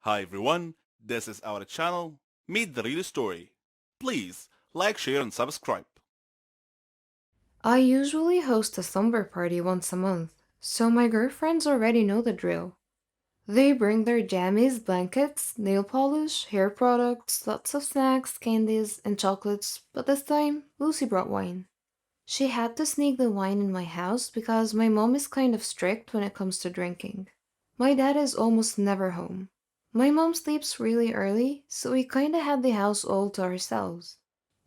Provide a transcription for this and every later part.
Hi everyone, this is our channel, Meet the Real Story. Please like, share and subscribe. I usually host a slumber party once a month, so my girlfriends already know the drill. They bring their jammies, blankets, nail polish, hair products, lots of snacks, candies, and chocolates, but this time, Lucy brought wine. She had to sneak the wine in my house because my mom is kind of strict when it comes to drinking. My dad is almost never home. My mom sleeps really early, so we kinda had the house all to ourselves.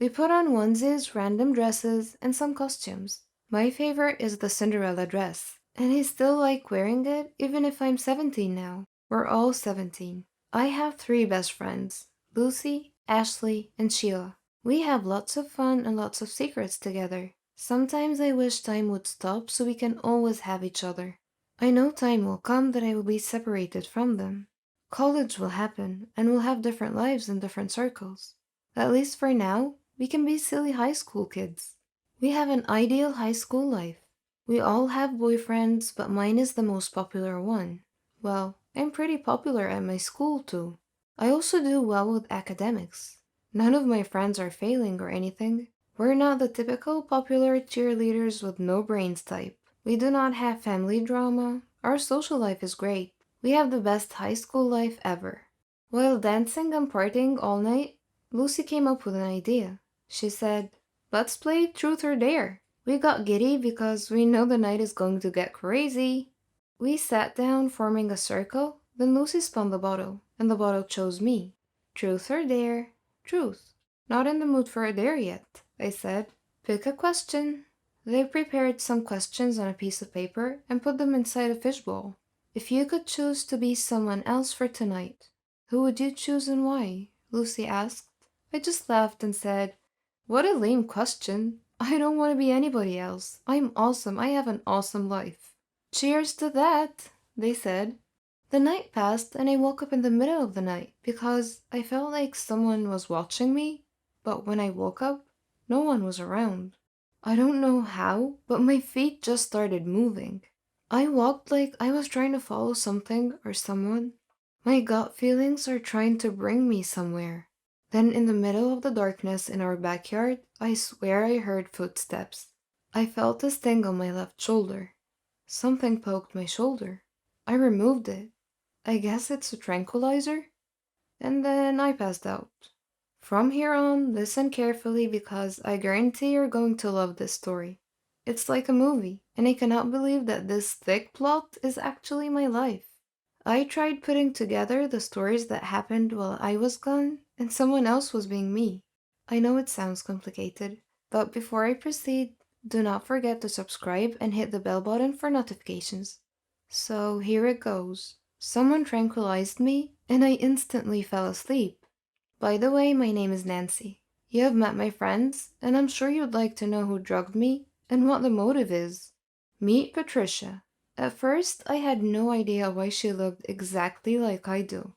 We put on onesies, random dresses, and some costumes. My favorite is the Cinderella dress, and I still like wearing it even if I'm 17 now. We're all 17. I have three best friends, Lucy, Ashley, and Sheila. We have lots of fun and lots of secrets together. Sometimes I wish time would stop so we can always have each other. I know time will come that I will be separated from them. College will happen, and we'll have different lives in different circles. At least for now, we can be silly high school kids. We have an ideal high school life. We all have boyfriends, but mine is the most popular one. Well, I'm pretty popular at my school too. I also do well with academics. None of my friends are failing or anything. We're not the typical popular cheerleaders with no brains type. We do not have family drama. Our social life is great. We have the best high school life ever. While dancing and partying all night, Lucy came up with an idea. She said, "Let's play Truth or Dare." We got giddy because we know the night is going to get crazy. We sat down, forming a circle, then Lucy spun the bottle, and the bottle chose me. Truth or dare? Truth. Not in the mood for a dare yet, I said. Pick a question. They prepared some questions on a piece of paper and put them inside a fishbowl. If you could choose to be someone else for tonight, who would you choose and why? Lucy asked. I just laughed and said, "What a lame question. I don't want to be anybody else. I'm awesome. I have an awesome life." "Cheers to that," they said. The night passed and I woke up in the middle of the night because I felt like someone was watching me, but when I woke up, no one was around. I don't know how, but my feet just started moving. I walked like I was trying to follow something or someone. My gut feelings are trying to bring me somewhere. Then, in the middle of the darkness in our backyard, I swear I heard footsteps. I felt a sting on my left shoulder. Something poked my shoulder. I removed it. I guess it's a tranquilizer? And then I passed out. From here on, listen carefully because I guarantee you're going to love this story. It's like a movie, and I cannot believe that this thick plot is actually my life. I tried putting together the stories that happened while I was gone, and someone else was being me. I know it sounds complicated, but before I proceed, do not forget to subscribe and hit the bell button for notifications. So here it goes. Someone tranquilized me, and I instantly fell asleep. By the way, my name is Nancy. You have met my friends, and I'm sure you'd like to know who drugged me and what the motive is. Meet Patricia. At first, I had no idea why she looked exactly like I do.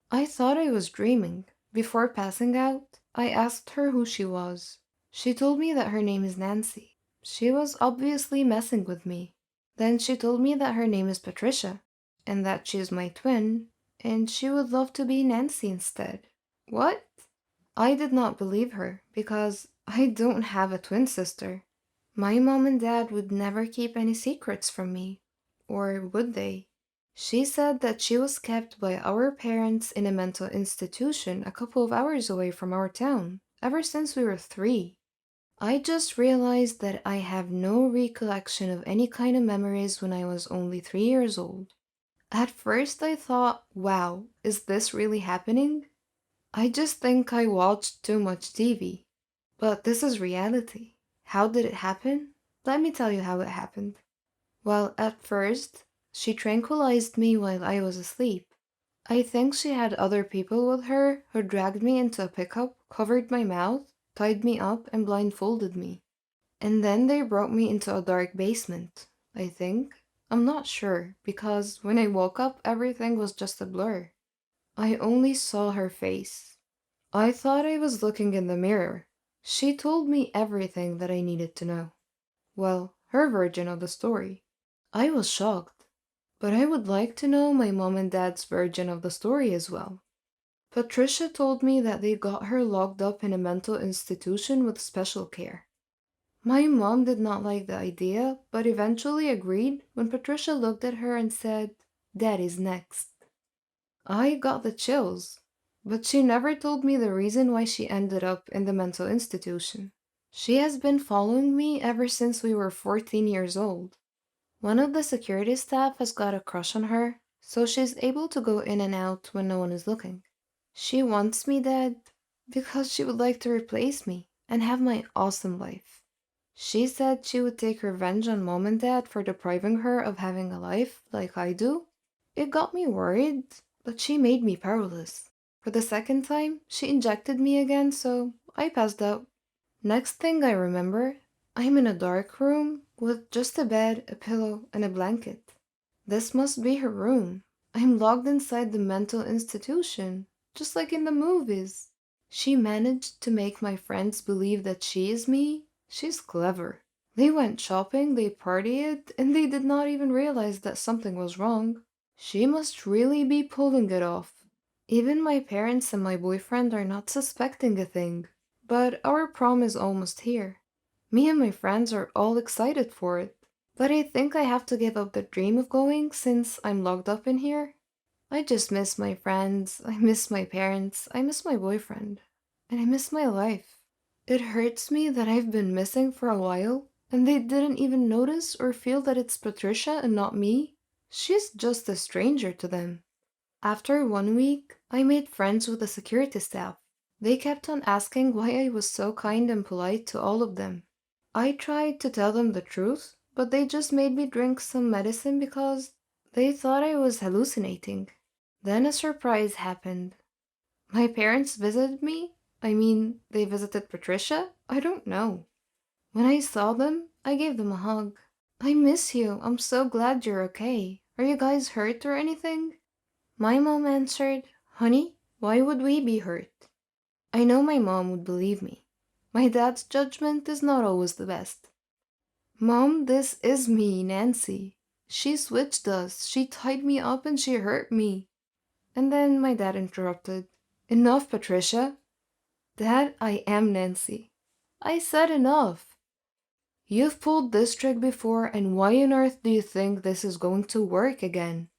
I thought I was dreaming. Before passing out, I asked her who she was. She told me that her name is Nancy. She was obviously messing with me. Then she told me that her name is Patricia, and that she's my twin, and she would love to be Nancy instead. What? I did not believe her because I don't have a twin sister. My mom and dad would never keep any secrets from me. Or would they? She said that she was kept by our parents in a mental institution a couple of hours away from our town, ever since we were 3. I just realized that I have no recollection of any kind of memories when I was only 3 years old. At first, I thought, wow, is this really happening? I just think I watched too much TV. But this is reality. How did it happen? Let me tell you how it happened. Well, at first, she tranquilized me while I was asleep. I think she had other people with her who dragged me into a pickup, covered my mouth, tied me up, and blindfolded me. And then they brought me into a dark basement, I think. I'm not sure, because when I woke up, everything was just a blur. I only saw her face. I thought I was looking in the mirror. She told me everything that I needed to know. Well, her version of the story. I was shocked. But I would like to know my mom and dad's version of the story as well. Patricia told me that they got her locked up in a mental institution with special care. My mom did not like the idea, but eventually agreed when Patricia looked at her and said, "Daddy's next." I got the chills, but she never told me the reason why she ended up in the mental institution. She has been following me ever since we were 14 years old. One of the security staff has got a crush on her, so she's able to go in and out when no one is looking. She wants me dead because she would like to replace me and have my awesome life. She said she would take revenge on mom and dad for depriving her of having a life like I do. It got me worried, but she made me powerless. For the second time, she injected me again, so I passed out. Next thing I remember, I'm in a dark room with just a bed, a pillow, and a blanket. This must be her room. I'm locked inside the mental institution, just like in the movies. She managed to make my friends believe that she is me. She's clever. They went shopping, they partied, and they did not even realize that something was wrong. She must really be pulling it off. Even my parents and my boyfriend are not suspecting a thing. But our prom is almost here. Me and my friends are all excited for it. But I think I have to give up the dream of going since I'm locked up in here. I just miss my friends, I miss my parents, I miss my boyfriend, and I miss my life. It hurts me that I've been missing for a while, and they didn't even notice or feel that it's Patricia and not me. She's just a stranger to them. After 1 week, I made friends with the security staff. They kept on asking why I was so kind and polite to all of them. I tried to tell them the truth, but they just made me drink some medicine because they thought I was hallucinating. Then a surprise happened. My parents visited me. I mean, they visited Patricia? I don't know. When I saw them, I gave them a hug. "I miss you. I'm so glad you're okay. Are you guys hurt or anything?" My mom answered, "Honey, why would we be hurt?" I know my mom would believe me. My dad's judgment is not always the best. "Mom, this is me, Nancy. She switched us. She tied me up and she hurt me." And then my dad interrupted. "Enough, Patricia." "Dad, I am Nancy." I said enough. "You've pulled this trick before, and why on earth do you think this is going to work again?"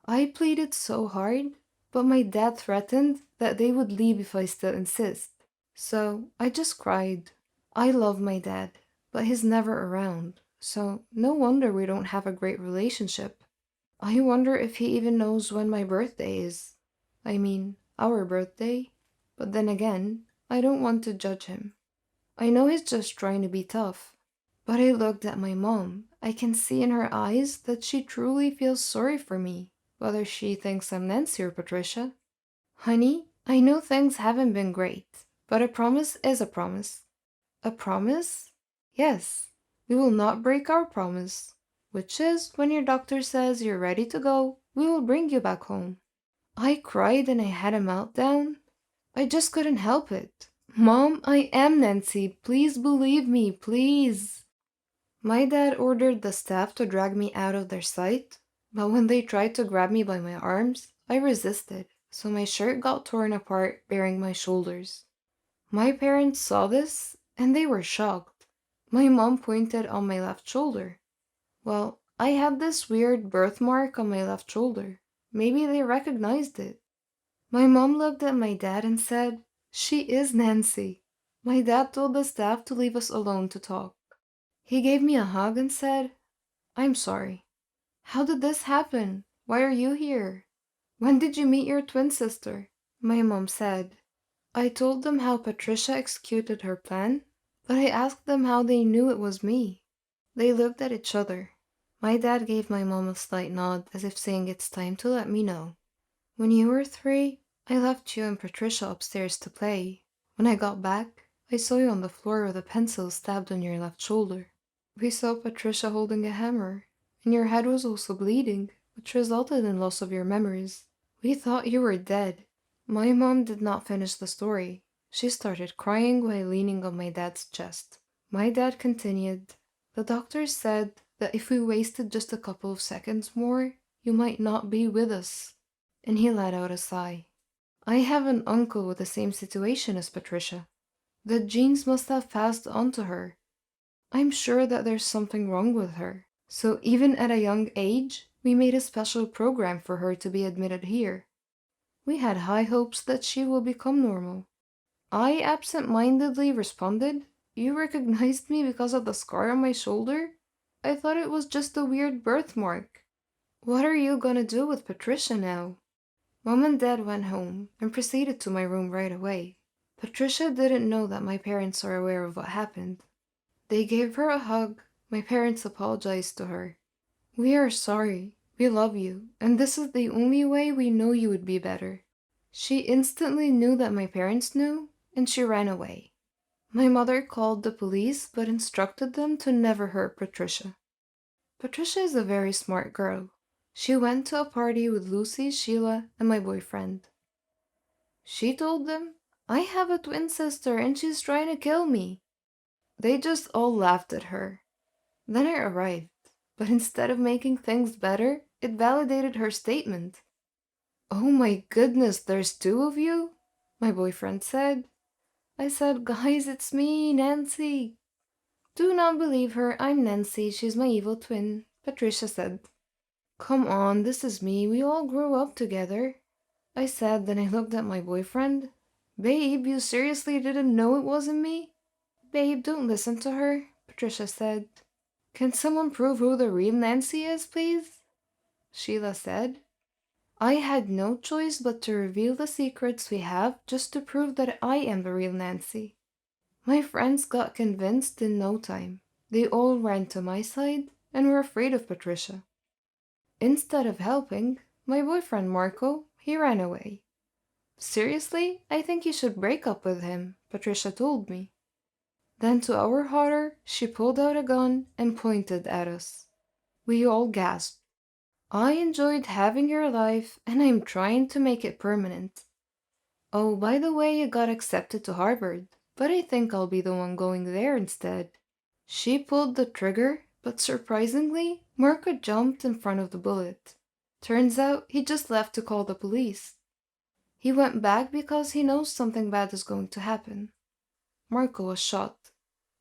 I pleaded so hard, but my dad threatened that they would leave if I still insist. So I just cried. I love my dad, but he's never around, so no wonder we don't have a great relationship. I wonder if he even knows when my birthday is. I mean, our birthday. But then again, I don't want to judge him. I know he's just trying to be tough. But I looked at my mom. I can see in her eyes that she truly feels sorry for me, whether she thinks I'm Nancy or Patricia. "Honey, I know things haven't been great, but a promise is a promise." "A promise?" "Yes, we will not break our promise, which is when your doctor says you're ready to go, we will bring you back home." I cried and I had a meltdown. I just couldn't help it. "Mom, I am Nancy. Please believe me, please." My dad ordered the staff to drag me out of their sight, but when they tried to grab me by my arms, I resisted, so my shirt got torn apart, baring my shoulders. My parents saw this, and they were shocked. My mom pointed on my left shoulder. Well, I had this weird birthmark on my left shoulder. Maybe they recognized it. My mom looked at my dad and said, "She is Nancy." My dad told the staff to leave us alone to talk. He gave me a hug and said, "I'm sorry." "How did this happen? Why are you here? When did you meet your twin sister?" My mom said. I told them how Patricia executed her plan, but I asked them how they knew it was me. They looked at each other. My dad gave my mom a slight nod as if saying it's time to let me know. "When you were 3, I left you and Patricia upstairs to play. When I got back, I saw you on the floor with a pencil stabbed on your left shoulder. We saw Patricia holding a hammer, and your head was also bleeding, which resulted in loss of your memories. We thought you were dead." My mom did not finish the story. She started crying while leaning on my dad's chest. My dad continued, "The doctors said that if we wasted just a couple of seconds more, you might not be with us. And he let out a sigh. I have an uncle with the same situation as Patricia. The genes must have passed on to her. I'm sure that there's something wrong with her. So even at a young age, we made a special program for her to be admitted here. We had high hopes that she will become normal. I absent-mindedly responded, "You recognized me because of the scar on my shoulder? I thought it was just a weird birthmark. What are you gonna do with Patricia now?" Mom and Dad went home and proceeded to my room right away. Patricia didn't know that my parents are aware of what happened. They gave her a hug. My parents apologized to her. "We are sorry. We love you, and this is the only way we know you would be better." She instantly knew that my parents knew, and she ran away. My mother called the police but instructed them to never hurt Patricia. Patricia is a very smart girl. She went to a party with Lucy, Sheila, and my boyfriend. She told them, "I have a twin sister and she's trying to kill me." They just all laughed at her. Then I arrived, but instead of making things better, it validated her statement. "Oh my goodness, there's two of you?" my boyfriend said. I said, "Guys, it's me, Nancy." "Do not believe her, I'm Nancy, she's my evil twin," Patricia said. "Come on, this is me, we all grew up together," I said. Then I looked at my boyfriend. "Babe, you seriously didn't know it wasn't me?" "Babe, don't listen to her," Patricia said. "Can someone prove who the real Nancy is, please?" Sheila said. I had no choice but to reveal the secrets we have just to prove that I am the real Nancy. My friends got convinced in no time. They all ran to my side and were afraid of Patricia. Instead of helping, my boyfriend Marco, he ran away. "Seriously, I think you should break up with him," Patricia told me. Then to our horror, she pulled out a gun and pointed at us. We all gasped. "I enjoyed having your life, and I'm trying to make it permanent. Oh, by the way, you got accepted to Harvard, but I think I'll be the one going there instead." She pulled the trigger, but surprisingly, Marco jumped in front of the bullet. Turns out he just left to call the police. He went back because he knows something bad is going to happen. Marco was shot,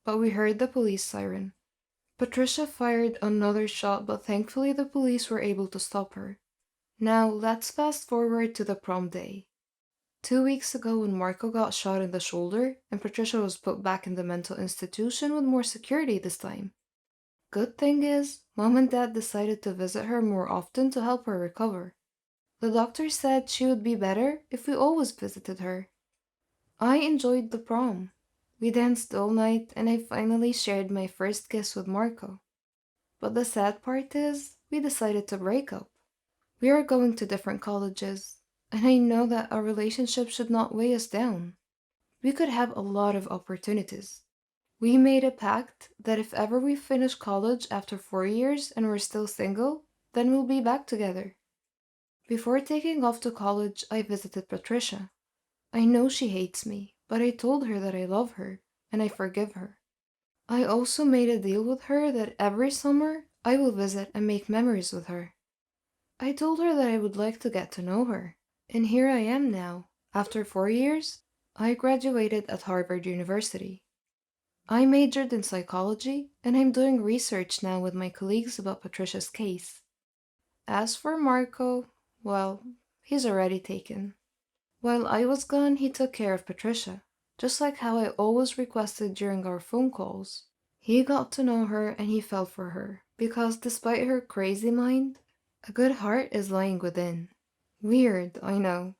but we heard the police siren. Patricia fired another shot, but thankfully the police were able to stop her. Now let's fast forward to the prom day. 2 weeks ago, when Marco got shot in the shoulder and Patricia was put back in the mental institution with more security this time. Good thing is, Mom and Dad decided to visit her more often to help her recover. The doctor said she would be better if we always visited her. I enjoyed the prom. We danced all night and I finally shared my first kiss with Marco. But the sad part is, we decided to break up. We are going to different colleges, and I know that our relationship should not weigh us down. We could have a lot of opportunities. We made a pact that if ever we finish college after 4 years and we're still single, then we'll be back together. Before taking off to college, I visited Patricia. I know she hates me, but I told her that I love her, and I forgive her. I also made a deal with her that every summer I will visit and make memories with her. I told her that I would like to get to know her, and here I am now. After 4 years, I graduated at Harvard University. I majored in psychology, and I'm doing research now with my colleagues about Patricia's case. As for Marco, well, he's already taken. While I was gone, he took care of Patricia, just like how I always requested during our phone calls. He got to know her and he fell for her, because despite her crazy mind, a good heart is lying within. Weird, I know,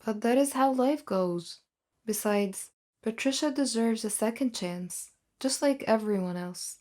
but that is how life goes. Besides, Patricia deserves a second chance, just like everyone else.